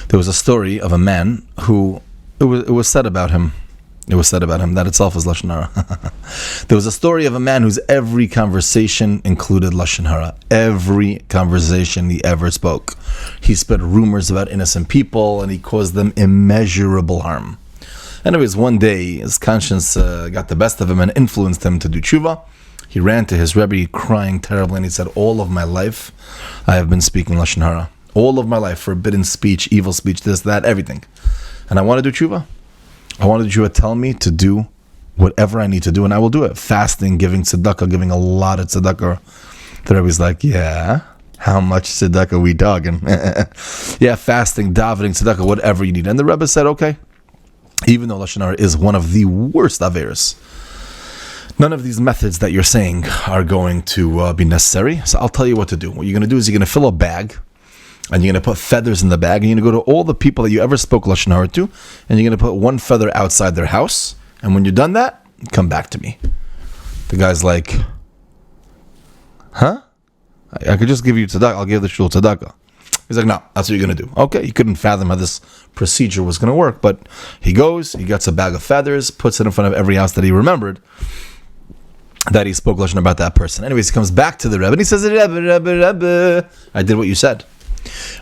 There was a story of a man who, it was said about him, that itself is Lashon Hara. There was a story of a man whose every conversation included Lashon Hara. Every conversation he ever spoke. He spread rumors about innocent people, and he caused them immeasurable harm. Anyways, one day, his conscience got the best of him and influenced him to do tshuva. He ran to his Rebbe crying terribly, and he said, all of my life, I have been speaking Lashon Hara. All of my life, forbidden speech, evil speech, this, that, everything. And I want to do tshuva. I want to do tshuva. Tell me to do whatever I need to do, and I will do it. Fasting, giving tzedakah, giving a lot of tzedakah. The Rebbe's like, yeah, how much tzedakah we dogging? Yeah, fasting, davening, tzedakah, whatever you need. And the Rebbe said, okay. Even though Lashon Hara is one of the worst averos, none of these methods that you're saying are going to be necessary. So I'll tell you what to do. What you're going to do is you're going to fill a bag, and you're going to put feathers in the bag, and you're going to go to all the people that you ever spoke Lashon Hara to, and you're going to put one feather outside their house, and when you're done that, come back to me. The guy's like, huh? I could just give you tzedakah. I'll give the shul tzedakah. He's like, no, that's what you're going to do. Okay, he couldn't fathom how this procedure was going to work, but he goes, he gets a bag of feathers, puts it in front of every house that he remembered that he spoke Lashon about that person. Anyways, he comes back to the Rebbe and he says, Rebbe, I did what you said.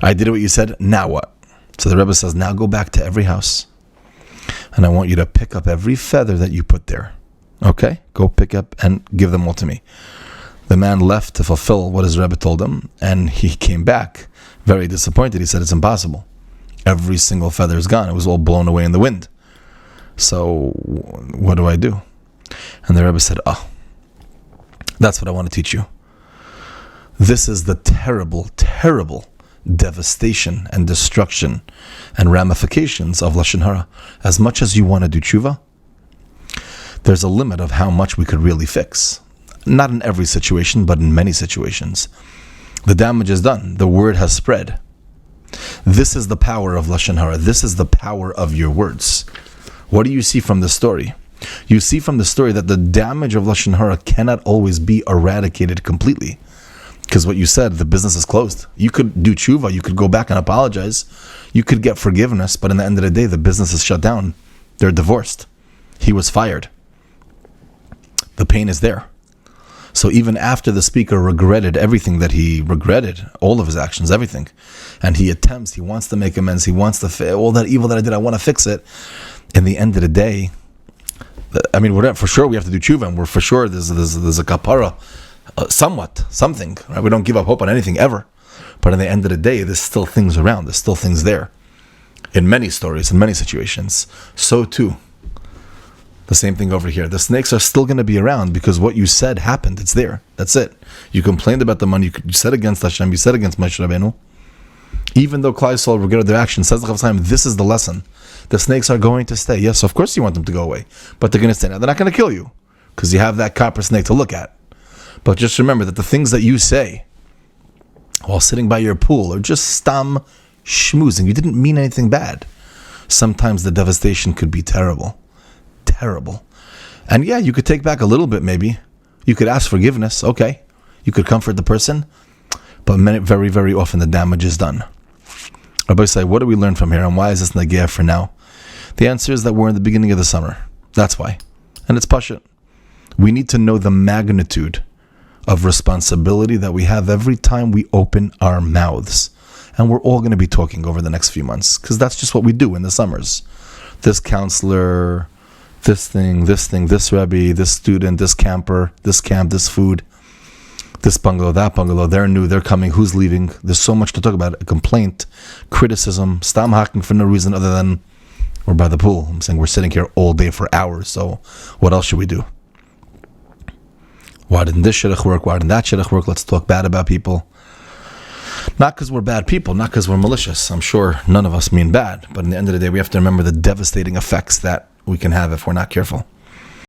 I did what you said, now what? So the Rebbe says, now go back to every house, and I want you to pick up every feather that you put there. Okay? Go pick up and give them all to me. The man left to fulfill what his Rebbe told him, and he came back very disappointed. He said, it's impossible. Every single feather is gone. It was all blown away in the wind. So what do I do? And the Rebbe said, that's what I want to teach you. This is the terrible, terrible devastation and destruction and ramifications of Lashon Hara. As much as you want to do tshuva, there's a limit of how much we could really fix. Not in every situation, but in many situations. The damage is done. The word has spread. This is the power of Lashon Hara. This is the power of your words. What do you see from the story? You see from the story that the damage of Lashon Hara cannot always be eradicated completely. Because what you said, the business is closed. You could do tshuva, you could go back and apologize, you could get forgiveness, but in the end of the day, the business is shut down. They're divorced. He was fired. The pain is there. So even after the speaker regretted everything that he regretted, all of his actions, everything, and he wants to make amends, he wants to, all that evil that I did, I want to fix it. In the end of the day, I mean, for sure we have to do tshuva, and we're for sure there's a kapara, something, right? We don't give up hope on anything ever. But in the end of the day, there's still things around, there's still things there. In many stories, in many situations. So too, the same thing over here. The snakes are still going to be around because what you said happened. It's there. That's it. You complained about the money. You said against Hashem. You said against Moshe Rabbeinu. Even though Klal Yisrael regretted their action, says the Chaim, this is the lesson. The snakes are going to stay. Yes, of course you want them to go away. But they're going to stay. Now, they're not going to kill you because you have that copper snake to look at. But just remember that the things that you say while sitting by your pool are just stam schmoozing. You didn't mean anything bad. Sometimes the devastation could be terrible. Terrible. And yeah, you could take back a little bit maybe. You could ask forgiveness. Okay. You could comfort the person. But very, very often the damage is done. Rabbi say, what do we learn from here? And why is this negeh for now? The answer is that we're in the beginning of the summer. That's why. And it's pashut. We need to know the magnitude of responsibility that we have every time we open our mouths. And we're all going to be talking over the next few months. Because that's just what we do in the summers. This counselor, this thing, this Rebbe, this student, this camper, this camp, this food, this bungalow, that bungalow, they're new, they're coming, who's leaving? There's so much to talk about. A complaint, criticism, stam hacking for no reason other than we're by the pool. I'm saying we're sitting here all day for hours, so what else should we do? Why didn't this shidduch work? Why didn't that shidduch work? Let's talk bad about people. Not because we're bad people, not because we're malicious. I'm sure none of us mean bad, but in the end of the day, we have to remember the devastating effects that we can have if we're not careful.